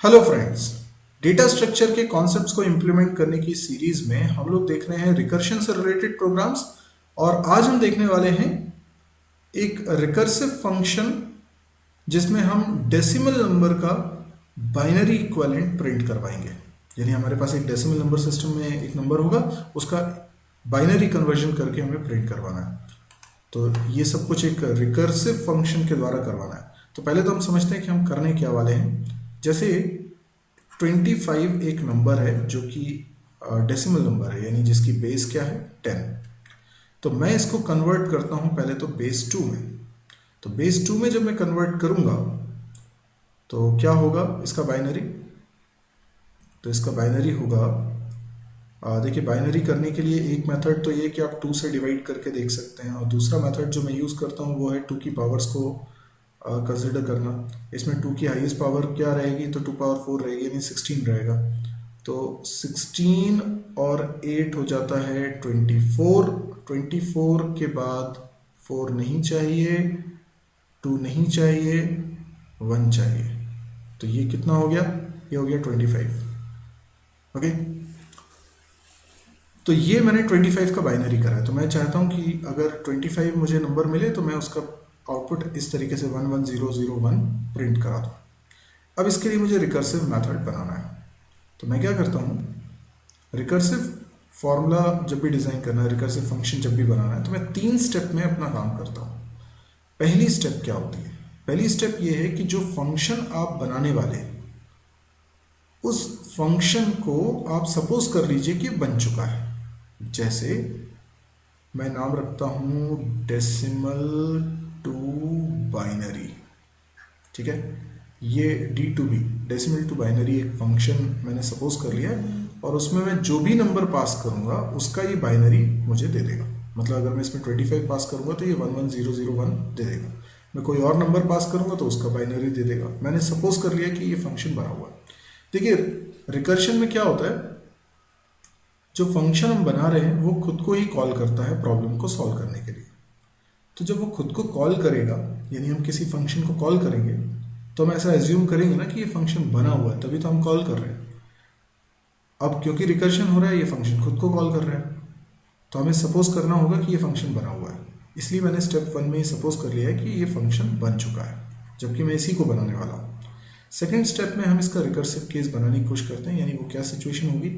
Hello friends, data structure के concepts को implement करने की सीरीज में हम लोग देख रहे हैं रिकर्शन से रिलेटेड प्रोग्राम्स। और आज हम देखने वाले हैं एक रिकर्सिव फंक्शन जिसमें हम डेसिमल नंबर का बाइनरी इक्विवेलेंट प्रिंट करवाएंगे। यानी हमारे पास एक डेसिमल नंबर सिस्टम में एक नंबर होगा, उसका बाइनरी कन्वर्जन करके हमें प्रिंट करवाना है। तो ये सब कुछ एक रिकर्सिव फंक्शन के द्वारा करवाना है। तो पहले तो हम समझते हैं कि हम करने क्या वाले हैं। जैसे 25 एक नंबर है जो कि डेसिमल नंबर है, यानी जिसकी बेस क्या है 10। तो मैं इसको कन्वर्ट करता हूं पहले तो बेस 2 में। तो बेस 2 में जब मैं कन्वर्ट करूंगा तो क्या होगा इसका बाइनरी। तो इसका बाइनरी होगा, देखिए बाइनरी करने के लिए एक मेथड तो ये कि आप 2 से डिवाइड करके देख सकते हैं, और दूसरा मेथड जो मैं यूज़ करता हूँ वो है 2 की पावर्स को कंसिडर करना। इसमें 2 की हाईएस्ट पावर क्या रहेगी, तो 2 पावर 4 रहेगी, यानी 16 रहेगा। तो 16 और 8 हो जाता है 24। 24 के बाद 4 नहीं चाहिए, 2 नहीं चाहिए, 1 चाहिए। तो ये कितना हो गया, ये हो गया 25। ओके, तो ये मैंने 25 का बाइनरी करा है। तो मैं चाहता हूँ कि अगर 25 मुझे नंबर मिले तो मैं उसका आउटपुट इस तरीके से 11001 प्रिंट करा दूँ। अब इसके लिए मुझे रिकर्सिव मेथड बनाना है। तो मैं क्या करता हूँ, रिकर्सिव फॉर्मूला जब भी डिज़ाइन करना है, रिकर्सिव फंक्शन जब भी बनाना है, तो मैं 3 स्टेप में अपना काम करता हूँ। पहली स्टेप क्या होती है, पहली स्टेप ये है कि जो फंक्शन आप बनाने वाले हैं उस फंक्शन को आप सपोज कर लीजिए कि बन चुका है। जैसे मैं नाम रखता हूँ डेसिमल टू बाइनरी, ठीक है। ये D2B डेसिमल टू बाइनरी एक फंक्शन मैंने सपोज कर लिया है, और उसमें मैं जो भी नंबर पास करूँगा उसका ये बाइनरी मुझे दे देगा। मतलब अगर मैं इसमें 25 पास करूँगा तो ये 11001 दे देगा। मैं कोई और नंबर पास करूँगा तो उसका बाइनरी दे देगा। मैंने सपोज कर लिया कि ये फंक्शन बना हुआ है। देखिए रिकर्शन में क्या होता है, जो फंक्शन हम बना रहे हैं वो खुद को ही कॉल करता है प्रॉब्लम को सॉल्व करने के लिए। तो जब वो खुद को कॉल करेगा, यानी हम किसी फंक्शन को कॉल करेंगे, तो हम ऐसा एज्यूम करेंगे ना कि ये फंक्शन बना हुआ है, तभी तो हम कॉल कर रहे हैं। अब क्योंकि रिकर्शन हो रहा है, ये फंक्शन खुद को कॉल कर रहा है, तो हमें सपोज करना होगा कि ये फंक्शन बना हुआ है। इसलिए मैंने स्टेप 1 में ही सपोज कर लिया है कि ये फंक्शन बन चुका है, जबकि मैं इसी को बनाने वाला हूँ। सेकेंड स्टेप में हम इसका रिकर्सिव केस बनाने की कोशिश करते हैं, यानी वो क्या सिचुएशन होगी।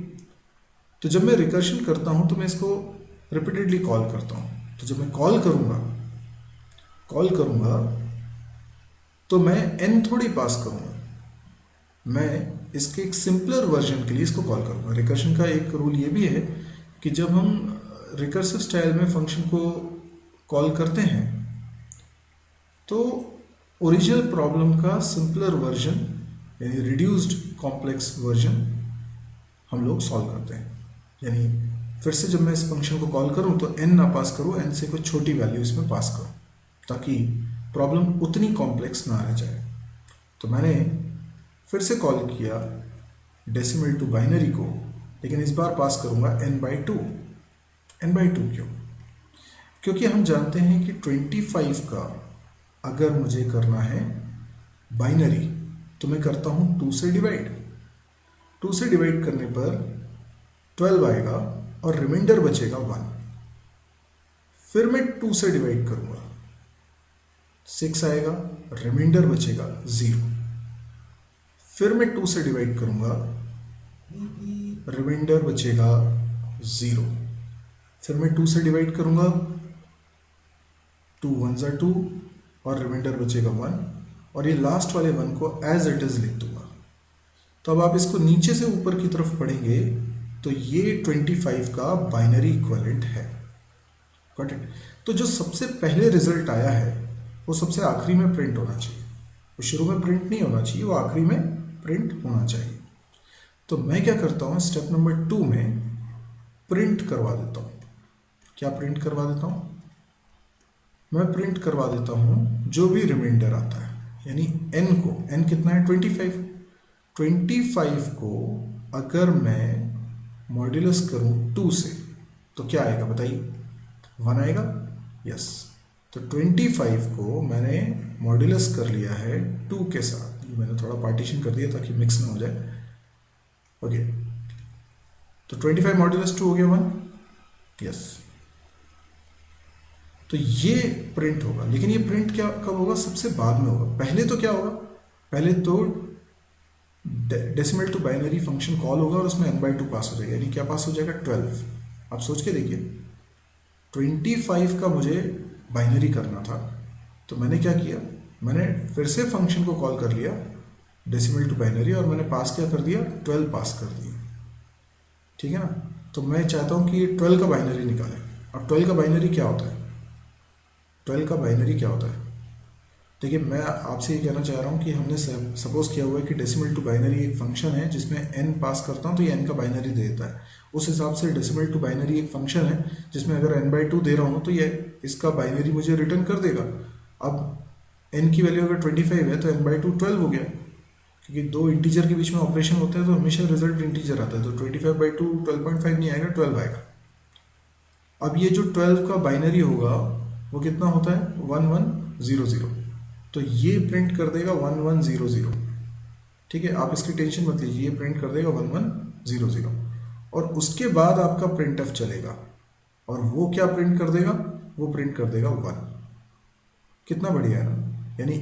तो जब मैं रिकर्शन करता हूँ तो मैं इसको रिपीटेडली कॉल करता हूँ। तो जब मैं कॉल करूँगा तो मैं n थोड़ी पास करूँगा, मैं इसके एक सिंपलर वर्जन के लिए इसको कॉल करूँगा। रिकर्शन का एक रूल ये भी है कि जब हम रिकर्सिव स्टाइल में फंक्शन को कॉल करते हैं तो ओरिजिनल प्रॉब्लम का सिंपलर वर्जन यानी रिड्यूस्ड कॉम्प्लेक्स वर्जन हम लोग सॉल्व करते हैं। यानी फिर से जब मैं इस फंक्शन को कॉल करूं तो n ना पास करूं, n से कोई छोटी वैल्यू इसमें पास करूं, ताकि प्रॉब्लम उतनी कॉम्प्लेक्स ना रह जाए। तो मैंने फिर से कॉल किया डेसिमल टू बाइनरी को, लेकिन इस बार पास करूंगा n/2। n/2 क्यों? क्योंकि हम जानते हैं कि 25 का अगर मुझे करना है बाइनरी तो मैं करता हूं 2 से डिवाइड। 2 से डिवाइड करने पर 12 आएगा और रिमाइंडर बचेगा 1। फिर मैं 2 से डिवाइड करूंगा, 6 आएगा, रिमाइंडर बचेगा 0। फिर मैं 2 से डिवाइड करूंगा, रिमाइंडर बचेगा 0। फिर मैं 2 से डिवाइड करूंगा, 2 1 ज़ा 2 और रिमाइंडर बचेगा 1, और ये लास्ट वाले 1 को एज इट इज लिख दूंगा। तो अब आप इसको नीचे से ऊपर की तरफ पढ़ेंगे तो ये 25 का बाइनरी इक्विवेलेंट है। Got it? तो जो सबसे पहले रिजल्ट आया है वो सबसे आखिरी में प्रिंट होना चाहिए। वो शुरू में प्रिंट नहीं होना चाहिए, वो आखिरी में प्रिंट होना चाहिए। तो मैं क्या करता हूँ, स्टेप नंबर 2 में प्रिंट करवा देता हूँ। क्या प्रिंट करवा देता हूँ? मैं प्रिंट करवा देता हूँ जो भी रिमाइंडर आता है, यानी n को, n कितना है 25। 25 को अगर मैं मॉड्यूलस करूँ 2 से तो क्या आएगा बताइए? 1 आएगा। यस, तो 25 को मैंने मॉड्यूलस कर लिया है 2 के साथ, मैंने थोड़ा पार्टीशन कर दिया ताकि मिक्स ना हो जाए। ओके, तो 25 मॉड्यूलस 2 हो गया 1, यस। तो ये प्रिंट होगा, लेकिन ये प्रिंट क्या कब होगा? सबसे बाद में होगा। पहले तो क्या होगा? पहले तो decimal to binary function call होगा और उसमें n/2 पास हो जाएगा, यानी क्या पास हो जाएगा? 12। आप सोच के देखिए, 25 का मुझे बाइनरी करना था, तो मैंने क्या किया? मैंने फिर से फंक्शन को कॉल कर लिया डेसिमल टू बाइनरी और मैंने पास क्या कर दिया? 12 पास कर दिया, ठीक है ना? तो मैं चाहता हूँ कि 12 का बाइनरी निकालें। अब 12 का बाइनरी क्या होता है? 12 का बाइनरी क्या होता है? देखिए, मैं आपसे ये कहना चाह रहा हूँ कि हमने सपोज किया हुआ है कि डेसिमल टू बाइनरी एक फंक्शन है जिसमें n पास करता हूँ तो ये n का बाइनरी दे देता है। उस हिसाब से डेसिमल टू बाइनरी एक फंक्शन है जिसमें अगर n/2 दे रहा हूँ तो ये इसका बाइनरी मुझे रिटर्न कर देगा। अब n की वैल्यू अगर 25 है तो n/2 12 हो गया, क्योंकि दो इंटीजर के बीच में ऑपरेशन होता है तो हमेशा रिजल्ट इंटीजर आता है। तो 25/2 12.5 नहीं आएगा, 12 आएगा। अब ये जो 12 का बाइनरी होगा वो कितना होता है? 1100। तो ये प्रिंट कर देगा 1100, ठीक है? आप इसकी टेंशन मत लीजिए, ये प्रिंट कर देगा 1100 और उसके बाद आपका प्रिंट एफ चलेगा और वो क्या प्रिंट कर देगा? वो प्रिंट कर देगा 1। कितना बढ़िया है ना? यानी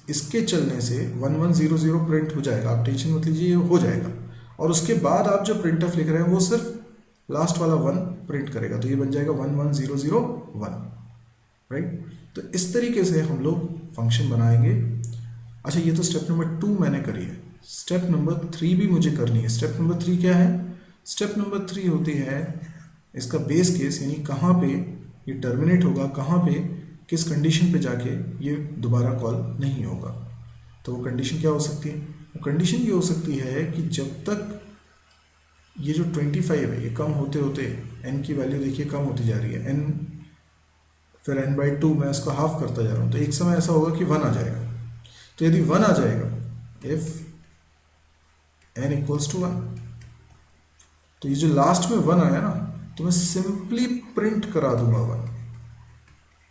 इसके चलने से 1100 प्रिंट हो जाएगा, आप टेंशन मत लीजिए, ये हो जाएगा। और उसके बाद आप जो प्रिंट एफ लिख रहे हैं वो सिर्फ लास्ट वाला 1 प्रिंट करेगा, तो ये बन जाएगा 11001, राइट? तो इस तरीके से हम लोग फंक्शन बनाएंगे। अच्छा, ये तो स्टेप नंबर 2 मैंने करी है। स्टेप नंबर 3 भी मुझे करनी है। स्टेप नंबर 3 क्या है? स्टेप नंबर 3 होती है इसका बेस केस, यानी कहाँ पे ये टर्मिनेट होगा, कहाँ पे किस कंडीशन पे जाके ये दोबारा कॉल नहीं होगा। तो वो कंडीशन क्या हो सकती है? वो कंडीशन ये हो सकती है कि जब तक ये जो 25 है ये कम होते होते n की वैल्यू देखिए कम होती जा रही है, n फिर n/2 मैं इसको हाफ करता जा रहा हूँ, तो एक समय ऐसा होगा कि 1 आ जाएगा। तो यदि 1 आ जाएगा, इफ n इक्वल्स टू 1, तो ये जो लास्ट में 1 आया ना, तो मैं सिंपली प्रिंट करा दूंगा 1।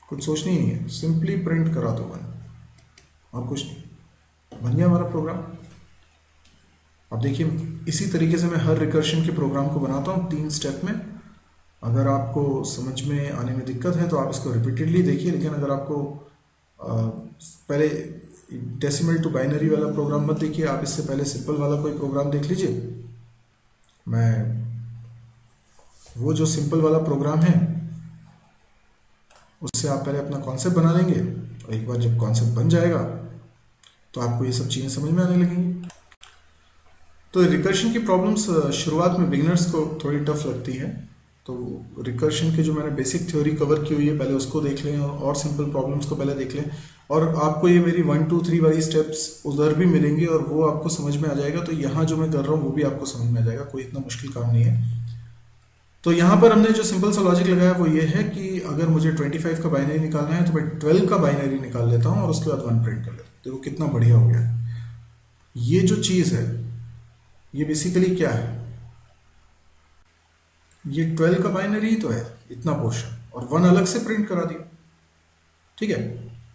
कुछ सोचना ही नहीं है, सिंपली प्रिंट करा दो 1 और कुछ नहीं। बन गया हमारा प्रोग्राम। अब देखिए, इसी तरीके से मैं हर रिकर्शन के प्रोग्राम को बनाता हूँ 3 स्टेप में। अगर आपको समझ में आने में दिक्कत है तो आप इसको रिपीटेडली देखिए, लेकिन अगर आपको पहले डेसिमल टू बाइनरी वाला प्रोग्राम मत देखिए, आप इससे पहले सिंपल वाला कोई प्रोग्राम देख लीजिए। मैं वो जो सिंपल वाला प्रोग्राम है उससे आप पहले अपना कॉन्सेप्ट बना लेंगे, और एक बार जब कॉन्सेप्ट बन जाएगा तो आपको ये सब चीज़ें समझ में आने लगेंगी। तो रिकर्शन की प्रॉब्लम्स शुरुआत में बिगिनर्स को थोड़ी टफ लगती है, तो रिकर्शन के जो मैंने बेसिक थ्योरी कवर की हुई है पहले उसको देख लें और सिंपल प्रॉब्लम्स को पहले देख लें, और आपको ये मेरी 1 2 3 वाली स्टेप्स उधर भी मिलेंगी और वो आपको समझ में आ जाएगा। तो यहाँ जो मैं कर रहा हूँ वो भी आपको समझ में आ जाएगा, कोई इतना मुश्किल काम नहीं है। तो यहाँ पर हमने जो सिंपल सा लॉजिक लगाया वो ये है कि अगर मुझे 25 का बाइनरी निकालना है तो मैं 12 का बाइनरी निकाल लेता हूँ और उसके बाद 1 प्रिंट कर लेता हूँ। देखो कितना बढ़िया हो गया। ये जो चीज़ है ये बेसिकली क्या है? ये 12 का बाइनरी ही तो है, इतना पोर्शन, और 1 अलग से प्रिंट करा दिया, ठीक है?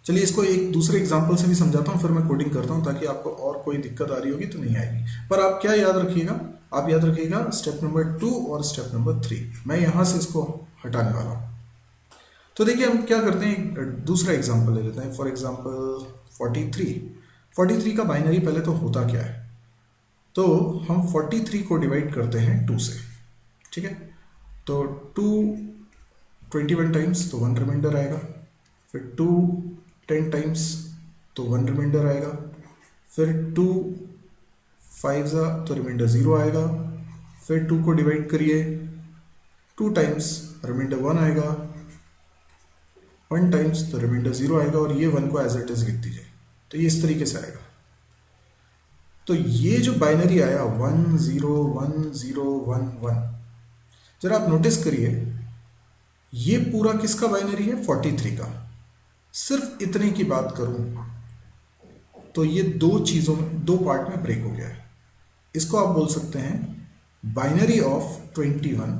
चलिए इसको एक दूसरे एग्जांपल से भी समझाता हूँ, फिर मैं कोडिंग करता हूँ ताकि आपको और कोई दिक्कत आ रही होगी तो नहीं आएगी। पर आप क्या याद रखिएगा? आप याद रखिएगा स्टेप नंबर 2 और स्टेप नंबर 3, मैं यहाँ से इसको हटाने वाला हूँ। तो देखिए हम क्या करते हैं, दूसरा एग्जाम्पल ले लेते हैं। फॉर एग्जाम्पल 43 का बाइनरी पहले तो होता क्या है? तो हम 43 को डिवाइड करते हैं 2 से, ठीक है? तो 2 21 टाइम्स तो 1 रिमाइंडर आएगा, फिर 2 10 टाइम्स तो 1 रिमाइंडर आएगा, फिर 2 5 तो रिमाइंडर 0 आएगा, फिर 2 को डिवाइड करिए 2 टाइम्स, रिमाइंडर 1 आएगा, 1 टाइम्स तो रिमाइंडर 0 आएगा, और ये 1 को एज इट इज लिख दीजिए। तो ये इस तरीके से आएगा। तो ये जो बाइनरी आया 1 0 1 0 1 1, जरा आप नोटिस करिए ये पूरा किसका बाइनरी है? 43 का। सिर्फ इतने की बात करूं तो ये दो चीजों में, दो पार्ट में ब्रेक हो गया है। इसको आप बोल सकते हैं बाइनरी ऑफ 21,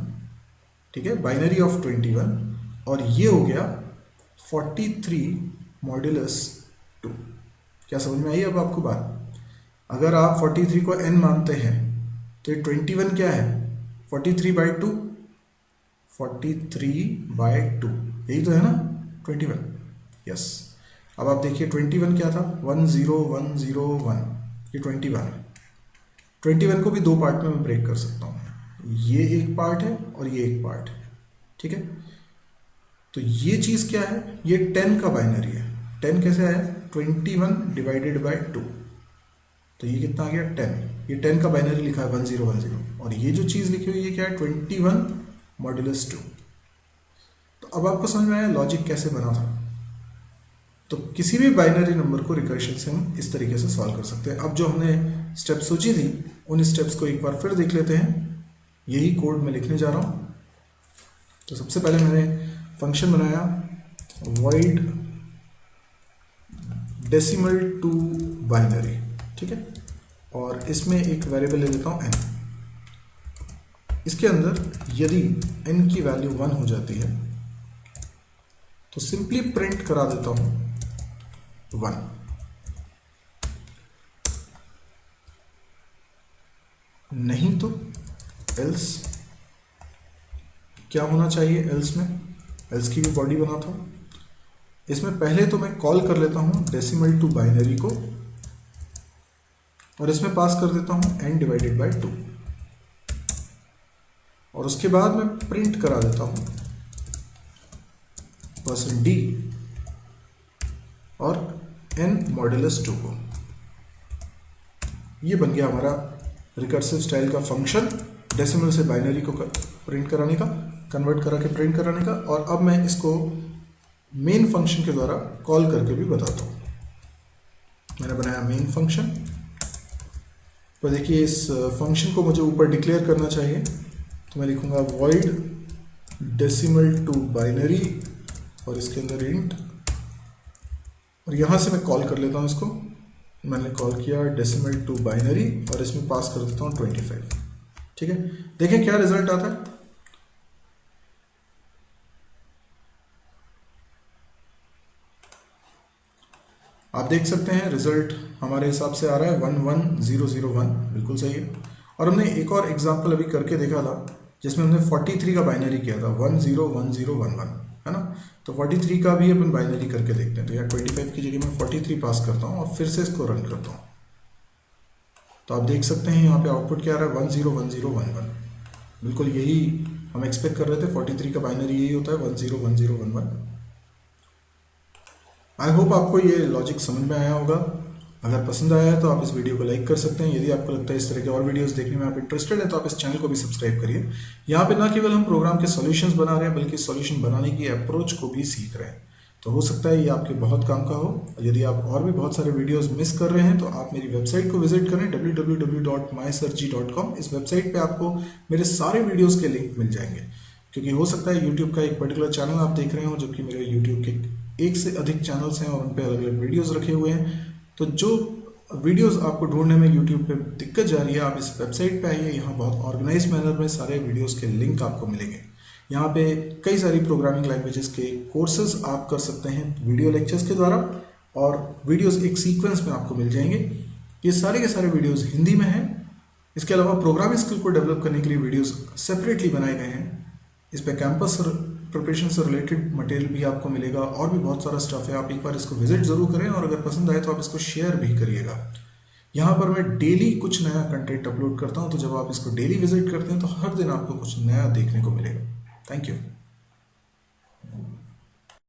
ठीक है? बाइनरी ऑफ 21, और ये हो गया 43 मॉड्यूलस 2। क्या समझ में आई अब आपको बात? अगर आप 43 को n मानते हैं तो ये 21 क्या है, 43/2, 43/2 यही तो है ना 21। यस, अब आप देखिए 21 क्या था, 10101, ये 21 है। 21 को भी दो पार्ट में मैं ब्रेक कर सकता हूँ, ये एक पार्ट है और ये एक पार्ट है, ठीक है। तो ये चीज़ क्या है, ये 10 का बाइनरी है। 10 कैसे आया, 21/2, तो ये कितना आ गया 10। ये 10 का बाइनरी लिखा है 1010, और ये जो चीज़ लिखी हुई है क्या है 21 मॉड्यूलस 2। तो अब आपको समझ में आया लॉजिक कैसे बना था। तो किसी भी बाइनरी नंबर को रिकर्शन से हम इस तरीके से सॉल्व कर सकते हैं। अब जो हमने स्टेप सोची थी उन स्टेप्स को एक बार फिर देख लेते हैं। यही कोड मैं लिखने जा रहा हूँ। तो सबसे पहले मैंने फंक्शन बनाया void डेसिमल टू बाइनरी, ठीक है, और इसमें एक वेरिएबल ले लेता हूँ n। इसके अंदर यदि n की वैल्यू 1 हो जाती है तो सिंपली प्रिंट करा देता हूँ 1। नहीं तो एल्स क्या होना चाहिए, एल्स में एल्स की भी बॉडी बनाता हूँ। इसमें पहले तो मैं कॉल कर लेता हूँ डेसिमल टू बाइनरी को, और इसमें पास कर देता हूँ n/2, और उसके बाद मैं प्रिंट करा देता हूँ %d और n मॉड्यूलस 2 को। ये बन गया हमारा रिकर्सिव स्टाइल का फंक्शन, डेसिमल से बाइनरी को प्रिंट कराने का, कन्वर्ट करा के प्रिंट कराने का। और अब मैं इसको मेन फंक्शन के द्वारा कॉल करके भी बताता हूँ। मैंने बनाया मेन फंक्शन। तो देखिए इस फंक्शन को मुझे ऊपर डिक्लेयर करना चाहिए, तो मैं लिखूंगा void डेसिमल टू बाइनरी और इसके अंदर इंट, और यहाँ से मैं कॉल कर लेता हूँ इसको। मैंने कॉल किया डेसिमल टू बाइनरी और इसमें पास कर देता हूँ 25, ठीक है। देखें क्या रिजल्ट आता है। आप देख सकते हैं रिजल्ट हमारे हिसाब से आ रहा है 11001, बिल्कुल सही है। और हमने एक और एग्जांपल अभी करके देखा था जिसमें हमने 43 का बाइनरी किया था 101011, है ना। तो 43 का भी अपन बाइनरी करके देखते हैं। तो यहाँ 25 की जगह मैं 43 पास करता हूँ और फिर से इसको रन करता हूँ। तो आप देख सकते हैं यहाँ पे आउटपुट क्या आ रहा है 101011, बिल्कुल यही हम एक्सपेक्ट कर रहे थे। 43 का बाइनरी यही होता है 101011। आई होप आपको ये लॉजिक समझ में आया होगा। अगर पसंद आया है तो आप इस वीडियो को लाइक कर सकते हैं। यदि आपको लगता है इस तरह के और वीडियोस देखने में आप इंटरेस्टेड हैं तो आप इस चैनल को भी सब्सक्राइब करिए। यहाँ पे ना केवल हम प्रोग्राम के सॉल्यूशंस बना रहे हैं बल्कि सॉल्यूशन बनाने की अप्रोच को भी सीख रहे हैं। तो हो सकता है ये आपके बहुत काम का हो। यदि आप और भी बहुत सारे वीडियोस मिस कर रहे हैं तो आप मेरी वेबसाइट को विजिट करें www.mysirji.com। इस वेबसाइट पे आपको मेरे सारे वीडियोस के लिंक मिल जाएंगे, क्योंकि हो सकता है यूट्यूब का एक पर्टिकुलर चैनल आप देख रहे हो जबकि मेरे यूट्यूब के एक से अधिक चैनल्स हैं और उन पे अलग अलग वीडियोस रखे हुए हैं। तो जो वीडियोस आपको ढूंढने में यूट्यूब पे दिक्कत जा रही है, आप इस वेबसाइट पे आइए। यहाँ बहुत ऑर्गेनाइज मैनर में सारे वीडियोस के लिंक आपको मिलेंगे। यहाँ पे कई सारी प्रोग्रामिंग लैंग्वेजेस के कोर्सेज आप कर सकते हैं वीडियो लेक्चर्स के द्वारा, और वीडियोस एक सीक्वेंस में आपको मिल जाएंगे। ये सारे के सारे वीडियोस हिंदी में हैं। इसके अलावा प्रोग्रामिंग स्किल को डेवलप करने के लिए वीडियोस सेपरेटली बनाए गए हैं। इस पे कैंपस प्रिपरेशन से रिलेटेड मटेरियल भी आपको मिलेगा और भी बहुत सारा स्टफ है। आप एक बार इसको विजिट जरूर करें, और अगर पसंद आए तो आप इसको शेयर भी करिएगा। यहाँ पर मैं डेली कुछ नया कंटेंट अपलोड करता हूँ, तो जब आप इसको डेली विजिट करते हैं तो हर दिन आपको कुछ नया देखने को मिलेगा। Thank you.